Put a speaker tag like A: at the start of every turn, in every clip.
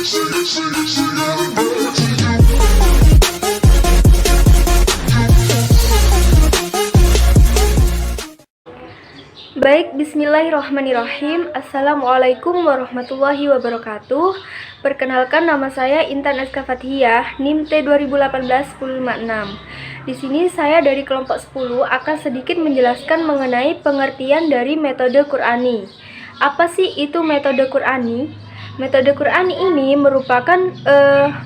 A: Baik, bismillahirrahmanirrahim. Assalamualaikum warahmatullahi wabarakatuh. Perkenalkan, nama saya Intan Eska Fathiyah, NIM T 2018-1056. Di sini saya dari kelompok 10 akan sedikit menjelaskan mengenai pengertian dari metode Qur'ani. Apa sih itu metode Qur'ani? Metode Qur'ani ini merupakan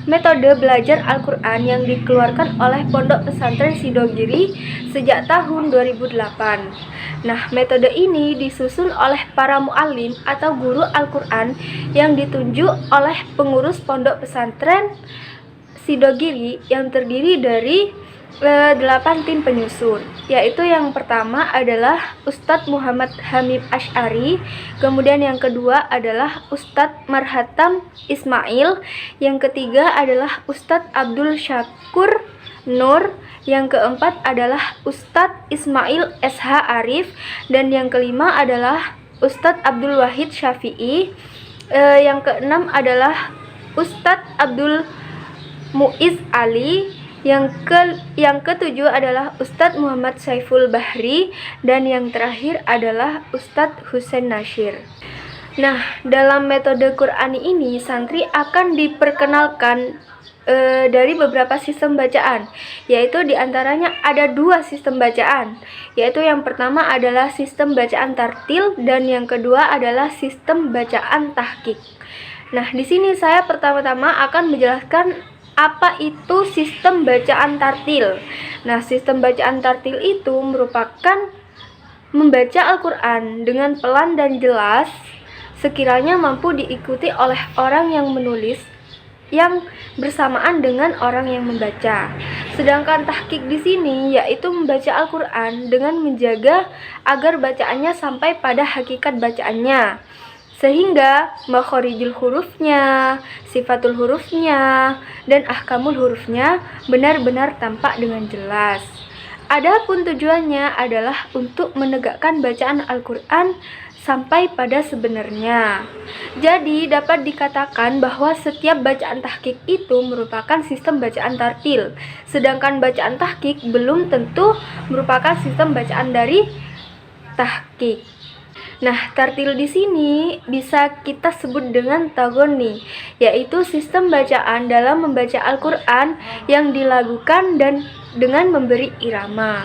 A: metode belajar Al-Quran yang dikeluarkan oleh Pondok Pesantren Sidogiri sejak tahun 2008. Nah, metode ini disusun oleh para mu'alim atau guru Al-Quran yang ditunjuk oleh pengurus Pondok Pesantren Sidogiri yang terdiri dari 8 tim penyusun, yaitu yang pertama adalah Ustadz Muhammad Hamid Asy'ari, kemudian yang kedua adalah Ustadz Marhatam Ismail, yang ketiga adalah Ustadz Abdul Syakur Nur, yang keempat adalah Ustadz Ismail SH Arif, dan yang kelima adalah Ustadz Abdul Wahid Syafi'i, yang keenam adalah Ustadz Abdul Muiz Ali, yang ketujuh adalah Ustadz Muhammad Saiful Bahri, dan yang terakhir adalah Ustadz Husain Nasyir. Nah, dalam metode Qur'ani ini santri akan diperkenalkan dari beberapa sistem bacaan, yaitu diantaranya ada 2 sistem bacaan, yaitu yang pertama adalah sistem bacaan tartil dan yang kedua adalah sistem bacaan tahqiq. Nah, di sini saya pertama-tama akan menjelaskan apa itu sistem bacaan tartil. Nah, sistem bacaan tartil itu merupakan membaca Al-Quran dengan pelan dan jelas sekiranya mampu diikuti oleh orang yang menulis yang bersamaan dengan orang yang membaca. Sedangkan tahqiq di sini yaitu membaca Al-Quran dengan menjaga agar bacaannya sampai pada hakikat bacaannya, sehingga makhorijul hurufnya, sifatul hurufnya, dan ahkamul hurufnya benar-benar tampak dengan jelas. Adapun tujuannya adalah untuk menegakkan bacaan Al-Quran sampai pada sebenarnya. Jadi dapat dikatakan bahwa setiap bacaan tahqiq itu merupakan sistem bacaan tartil, sedangkan bacaan tahqiq belum tentu merupakan sistem bacaan dari tahqiq. Nah, tartil di sini bisa kita sebut dengan tagoni, yaitu sistem bacaan dalam membaca Al-Quran yang dilakukan dan dengan memberi irama.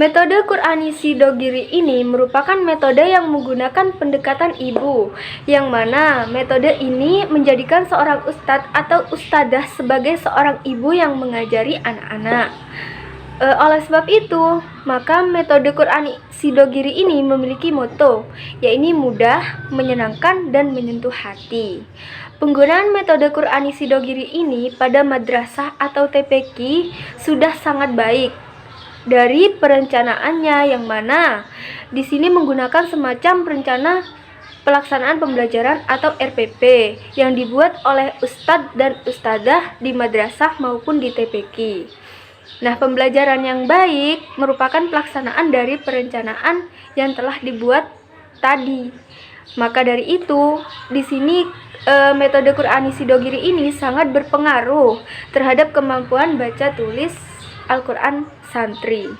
A: Metode Qur'ani Sidogiri ini merupakan metode yang menggunakan pendekatan ibu, yang mana metode ini menjadikan seorang ustadz atau ustadzah sebagai seorang ibu yang mengajari anak-anak. Oleh sebab itu, maka metode Qur'ani Sidogiri ini memiliki moto, yaitu mudah, menyenangkan, dan menyentuh hati. Penggunaan metode Qur'ani Sidogiri ini pada madrasah atau TPQ sudah sangat baik dari perencanaannya, yang mana di sini menggunakan semacam rencana pelaksanaan pembelajaran atau RPP yang dibuat oleh ustadz dan ustadzah di madrasah maupun di TPQ. Nah, pembelajaran yang baik merupakan pelaksanaan dari perencanaan yang telah dibuat tadi. Maka dari itu, di sini metode Qur'ani Sidogiri ini sangat berpengaruh terhadap kemampuan baca tulis Al-Quran santri.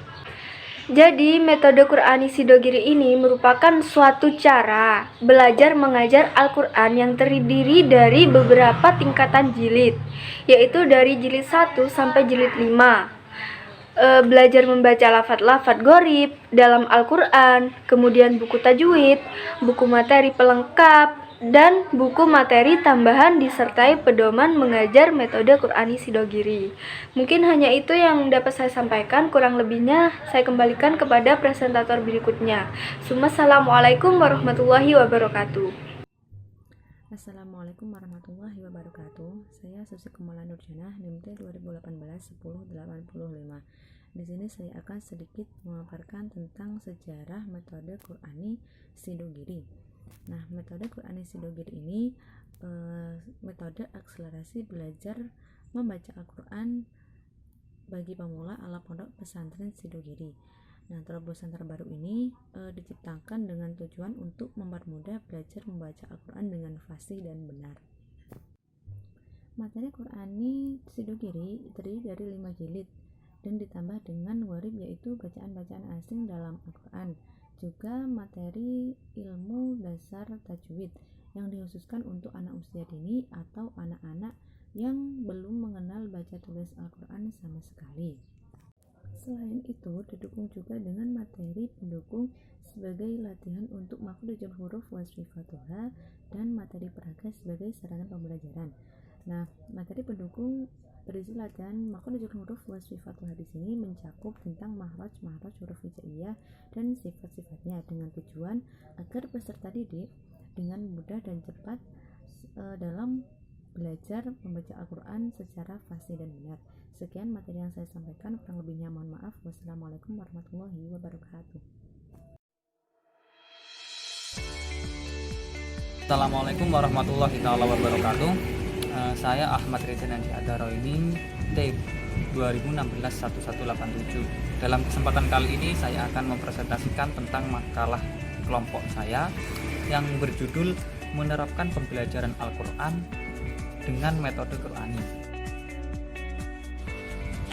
A: Jadi, metode Qur'ani Sidogiri ini merupakan suatu cara belajar mengajar Al-Quran yang terdiri dari beberapa tingkatan jilid, yaitu dari jilid 1 sampai jilid 5. Belajar membaca lafadz-lafadz gharib dalam Al-Quran, kemudian buku tajwid, buku materi pelengkap, dan buku materi tambahan disertai pedoman mengajar metode Qur'ani Sidogiri. Mungkin hanya itu yang dapat saya sampaikan, kurang lebihnya saya kembalikan kepada presentator berikutnya. Assalamualaikum warahmatullahi wabarakatuh.
B: Assalamualaikum warahmatullahi wabarakatuh. Saya Susi Kumala Nurjana, NIM T 2018-1085. Di sini saya akan sedikit memaparkan tentang sejarah metode Qur'ani Sidogiri. Nah, metode Qur'ani Sidogiri ini metode akselerasi belajar membaca Al-Quran bagi pemula ala Pondok Pesantren Sidogiri. Nah, terobosan terbaru ini diciptakan dengan tujuan untuk mempermudah belajar membaca Al-Quran dengan fasih dan benar. Materi Qur'ani Sidogiri terdiri dari 5 jilid dan ditambah dengan warib, yaitu bacaan-bacaan asing dalam Al-Quran. Juga materi ilmu dasar tajwid yang dikhususkan untuk anak usia dini atau anak-anak yang belum mengenal baca tulis Al-Quran sama sekali. Selain itu, didukung juga dengan materi pendukung sebagai latihan untuk makhrajul huruf wasfifatuha dan materi peraga sebagai sarana pembelajaran. Nah, materi pendukung berisi latihan makhrajul huruf wasfifatuha di sini mencakup tentang makhraj huruf hijaiyah dan sifat-sifatnya, dengan tujuan agar peserta didik dengan mudah dan cepat dalam belajar membaca Al-Quran secara fasih dan benar. Sekian materi yang saya sampaikan, kurang lebihnya mohon maaf. Wassalamualaikum warahmatullahi wabarakatuh.
C: Assalamualaikum warahmatullahi wabarakatuh. Saya Ahmad Rizan Adaro ini T 2016-1187. Dalam kesempatan kali ini saya akan mempresentasikan tentang makalah kelompok saya yang berjudul menerapkan pembelajaran Al-Quran dengan metode Qur'ani.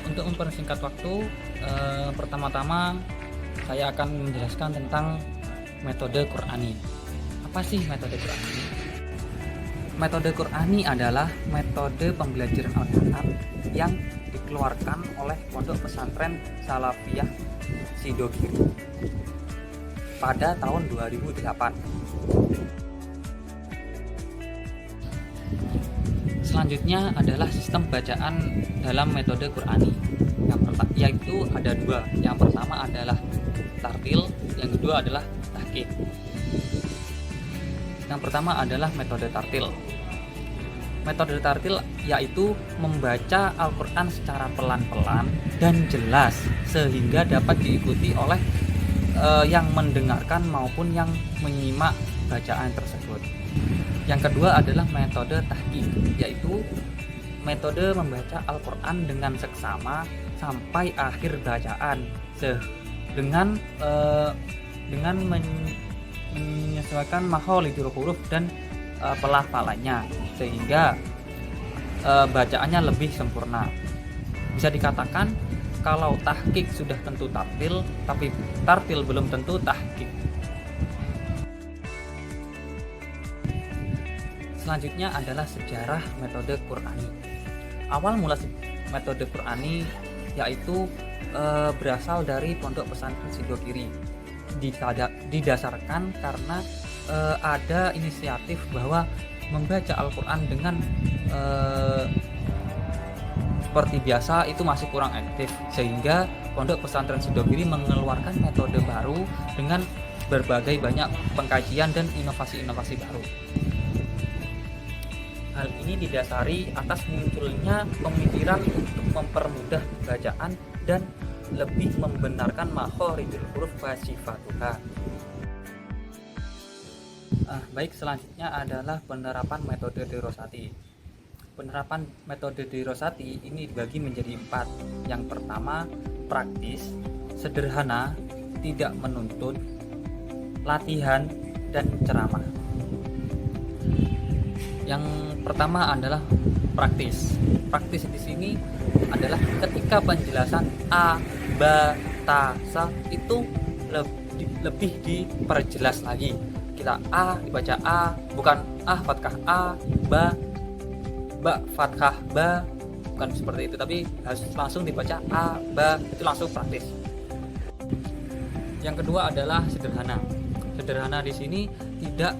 C: Untuk mempersingkat waktu, pertama-tama saya akan menjelaskan tentang metode Qur'ani. Apa sih metode Qur'ani? Metode Qur'ani adalah metode pembelajaran Al-Quran yang dikeluarkan oleh Pondok Pesantren Salafiyah Sidogiri pada tahun 2008. Selanjutnya adalah sistem bacaan dalam metode Qur'ani, yaitu ada dua. Yang pertama adalah tartil, yang kedua adalah tahqiq. Yang pertama adalah metode tartil. Metode tartil yaitu membaca Al-Quran secara pelan-pelan dan jelas sehingga dapat diikuti oleh yang mendengarkan maupun yang menyimak bacaan tersebut. Yang kedua adalah metode tahqiq, yaitu metode membaca Al-Quran dengan seksama sampai akhir bacaan dengan menyesuaikan makharijul huruf dan pelafalannya sehingga bacaannya lebih sempurna. Bisa dikatakan kalau tahqiq sudah tentu tartil, tapi tartil belum tentu tahqiq. Selanjutnya adalah sejarah metode Qur'ani. Awal mula metode Qur'ani yaitu berasal dari Pondok Pesantren Sidogiri. Didasarkan karena ada inisiatif bahwa membaca Al-Quran dengan seperti biasa itu masih kurang efektif, sehingga Pondok Pesantren Sidogiri mengeluarkan metode baru dengan berbagai banyak pengkajian dan inovasi-inovasi baru. Hal ini didasari atas munculnya pemikiran untuk mempermudah bacaan dan lebih membenarkan makharijul huruf wasifatuha. Baik, selanjutnya adalah penerapan metode dirosati. Penerapan metode dirosati ini dibagi menjadi 4. Yang pertama, praktis, sederhana, tidak menuntut, latihan, dan ceramah. Yang pertama adalah praktis. Praktis di sini adalah ketika penjelasan a, ba, ta, sa itu lebih diperjelas lagi. Kita a dibaca a, bukan a fathah a, ba fathah ba, bukan seperti itu, tapi harus langsung dibaca a, ba, itu langsung praktis. Yang kedua adalah sederhana. Sederhana di sini tidak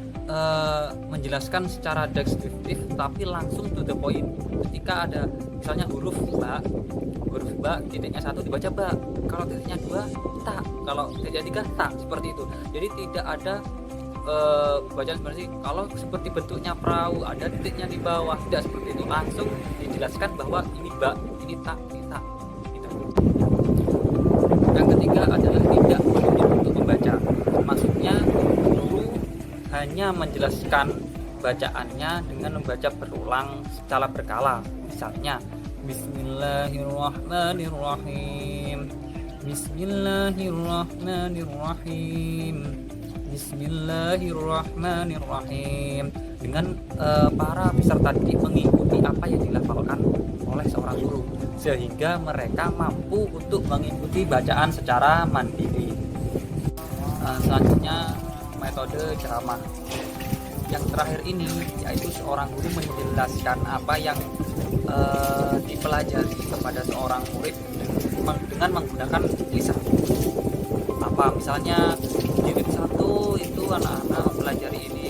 C: menjelaskan secara deskriptif, tapi langsung to the point. Ketika ada misalnya huruf ba titiknya 1 dibaca ba, kalau titiknya 2 ta, kalau titiknya 3 ta, seperti itu. Jadi tidak ada bacaan seperti kalau seperti bentuknya perahu ada titiknya di bawah, tidak seperti itu, langsung dijelaskan bahwa ini ba, ini ta, gitu. Yang ketiga adalah tidak menuntut untuk membaca. Maksudnya guru hanya menjelaskan bacaannya dengan membaca berulang secara berkala. Misalnya Bismillahirrahmanirrahim, Bismillahirrahmanirrahim, Bismillahirrahmanirrahim. dengan para peserta didik mengikuti apa yang dilafalkan oleh seorang guru, sehingga mereka mampu untuk mengikuti bacaan secara mandiri. Selanjutnya metode ceramah. Yang terakhir ini yaitu seorang guru menjelaskan apa yang dipelajari kepada seorang murid dengan menggunakan tulisan. Apa misalnya jilid 1 itu anak-anak mempelajari ini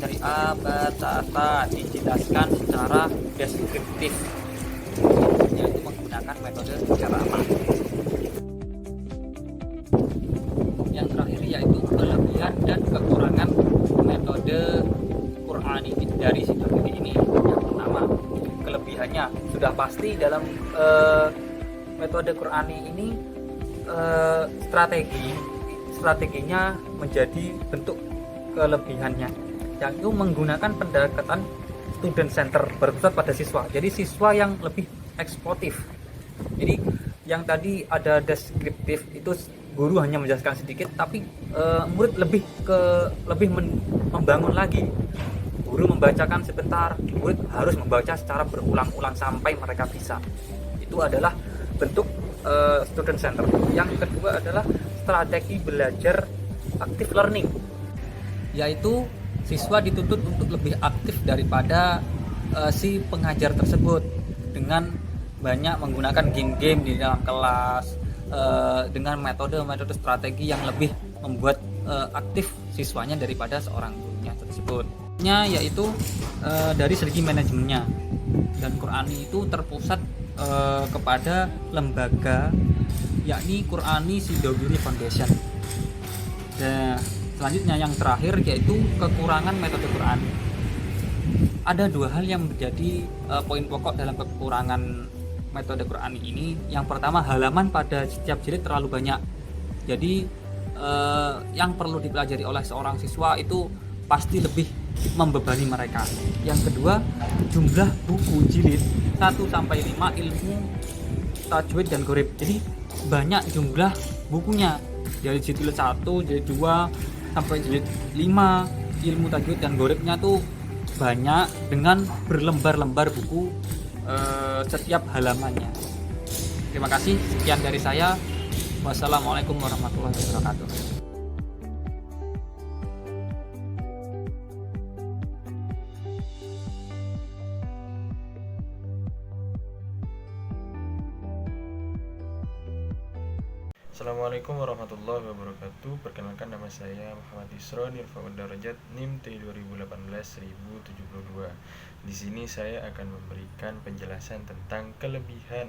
C: dari A, B, dijelaskan secara deskriptif, yaitu menggunakan metode ceramah. Yang terakhir yaitu kelebihan dan kekurangan metode Qur'ani dari Sidogiri ini. Yang pertama, kelebihannya sudah pasti dalam metode Qur'ani ini, strateginya menjadi bentuk kelebihannya, yaitu menggunakan pendekatan student center, berpusat pada siswa. Jadi siswa yang lebih eksplosif. Jadi yang tadi ada deskriptif itu guru hanya menjelaskan sedikit, tapi murid lebih membangun lagi. Guru membacakan sebentar, murid harus membaca secara berulang-ulang sampai mereka bisa. Itu adalah bentuk student center. Yang kedua adalah strategi belajar active learning, yaitu siswa dituntut untuk lebih aktif daripada si pengajar tersebut dengan banyak menggunakan game-game di dalam kelas, dengan metode-metode strategi yang lebih membuat aktif siswanya daripada seorang gurunya tersebut. Yaitu dari segi manajemennya, dan Qur'ani itu terpusat kepada lembaga, yakni Qur'ani Sidogiri Foundation. Dan selanjutnya yang terakhir yaitu kekurangan metode Qur'ani. Ada dua hal yang menjadi poin pokok dalam kekurangan metode Qur'ani ini. Yang pertama, halaman pada setiap jilid terlalu banyak. Jadi yang perlu dipelajari oleh seorang siswa itu pasti lebih membebani mereka. Yang kedua, jumlah buku jilid 1 sampai 5 ilmu tajwid dan gharib. Jadi banyak jumlah bukunya. Dari jilid 1, jilid 2 sampai jilid 5, ilmu tajwid dan gharibnya tuh banyak dengan berlembar-lembar buku setiap halamannya. Terima kasih, sekian dari saya. Wassalamualaikum warahmatullahi wabarakatuh.
D: Assalamualaikum warahmatullahi wabarakatuh. Perkenalkan, nama saya Muhammad Isro Nirfaud Darajat, NIM T 2018-1072. Di sini saya akan memberikan penjelasan tentang kelebihan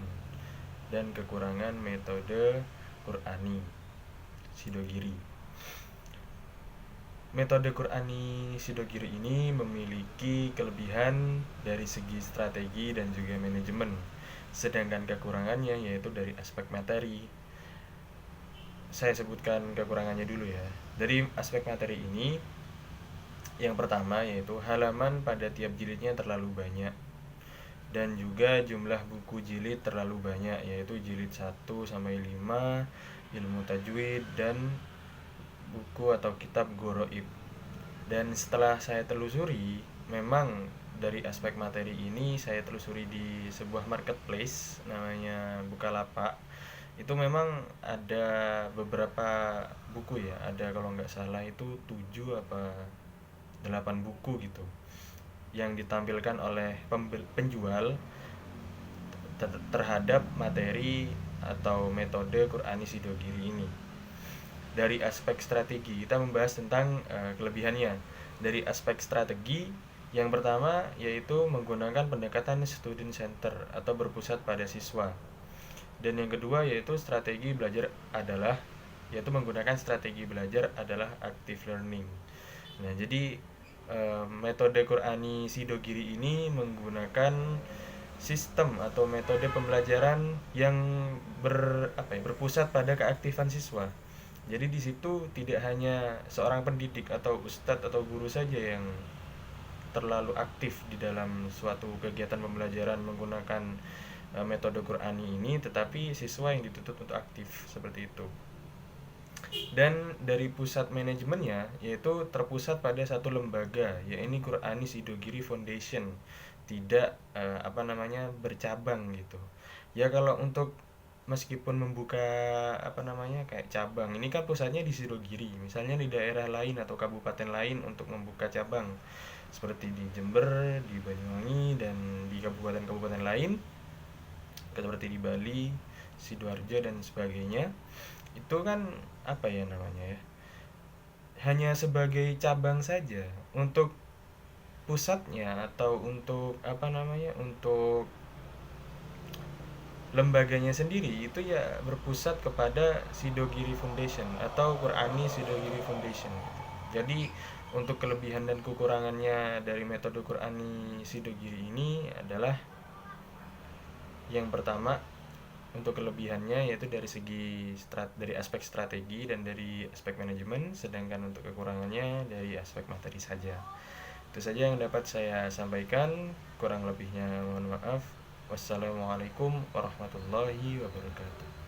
D: dan kekurangan metode Qur'ani Sidogiri. Metode Qur'ani Sidogiri ini memiliki kelebihan dari segi strategi dan juga manajemen, sedangkan kekurangannya yaitu dari aspek materi. Saya sebutkan kekurangannya dulu ya. Dari aspek materi ini, yang pertama yaitu halaman pada tiap jilidnya terlalu banyak, dan juga jumlah buku jilid terlalu banyak, yaitu jilid 1 sampai 5 ilmu tajwid dan buku atau kitab Ghoroib. Dan setelah saya telusuri, memang dari aspek materi ini saya telusuri di sebuah marketplace namanya Bukalapak. Itu memang ada beberapa buku ya, ada kalau nggak salah itu 7 apa 8 buku gitu yang ditampilkan oleh penjual terhadap materi atau metode Qur'ani Sidogiri ini. Dari aspek strategi kita membahas tentang kelebihannya. Dari aspek strategi, yang pertama yaitu menggunakan pendekatan student center atau berpusat pada siswa. Dan yang kedua yaitu strategi belajar yaitu menggunakan strategi belajar adalah active learning. Nah, jadi metode Qur'ani Sidogiri ini menggunakan sistem atau metode pembelajaran yang berpusat pada keaktifan siswa. Jadi di situ tidak hanya seorang pendidik atau ustadz atau guru saja yang terlalu aktif di dalam suatu kegiatan pembelajaran menggunakan metode Qur'ani ini, tetapi siswa yang dituntut untuk aktif seperti itu. Dan dari pusat manajemennya yaitu terpusat pada satu lembaga, yaitu Qur'ani Sidogiri Foundation, tidak bercabang gitu. Ya kalau untuk meskipun membuka kayak cabang, ini kan pusatnya di Sidogiri, misalnya di daerah lain atau kabupaten lain untuk membuka cabang seperti di Jember, di Banyuwangi, dan di kabupaten-kabupaten lain seperti di Bali, Sidoarjo dan sebagainya, itu kan hanya sebagai cabang saja. Untuk pusatnya atau untuk untuk lembaganya sendiri itu ya berpusat kepada Sidogiri Foundation atau Qur'ani Sidogiri Foundation. Jadi untuk kelebihan dan kekurangannya dari metode Qur'ani Sidogiri ini adalah, yang pertama, untuk kelebihannya yaitu dari dari aspek strategi dan dari aspek manajemen, sedangkan untuk kekurangannya dari aspek materi saja. Itu saja yang dapat saya sampaikan, kurang lebihnya mohon maaf. Wassalamualaikum warahmatullahi wabarakatuh.